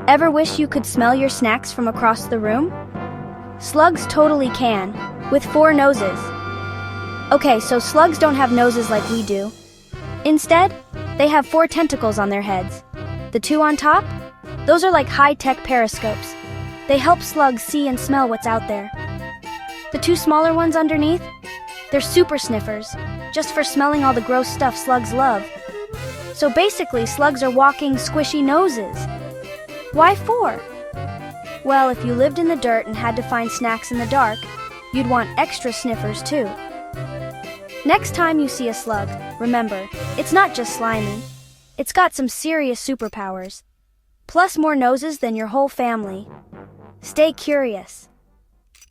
Ever wish you could smell your snacks from across the room? Slugs totally can, with 4 noses. Okay, so slugs don't have noses like we do. Instead, they have 4 tentacles on their heads. The 2 on top? Those are like high-tech periscopes. They help slugs see and smell what's out there. The 2 smaller ones underneath? They're super sniffers, just for smelling all the gross stuff slugs love. So basically, slugs are walking, squishy noses. Why 4? Well, if you lived in the dirt and had to find snacks in the dark, you'd want extra sniffers too. Next time you see a slug, remember, it's not just slimy. It's got some serious superpowers. Plus more noses than your whole family. Stay curious.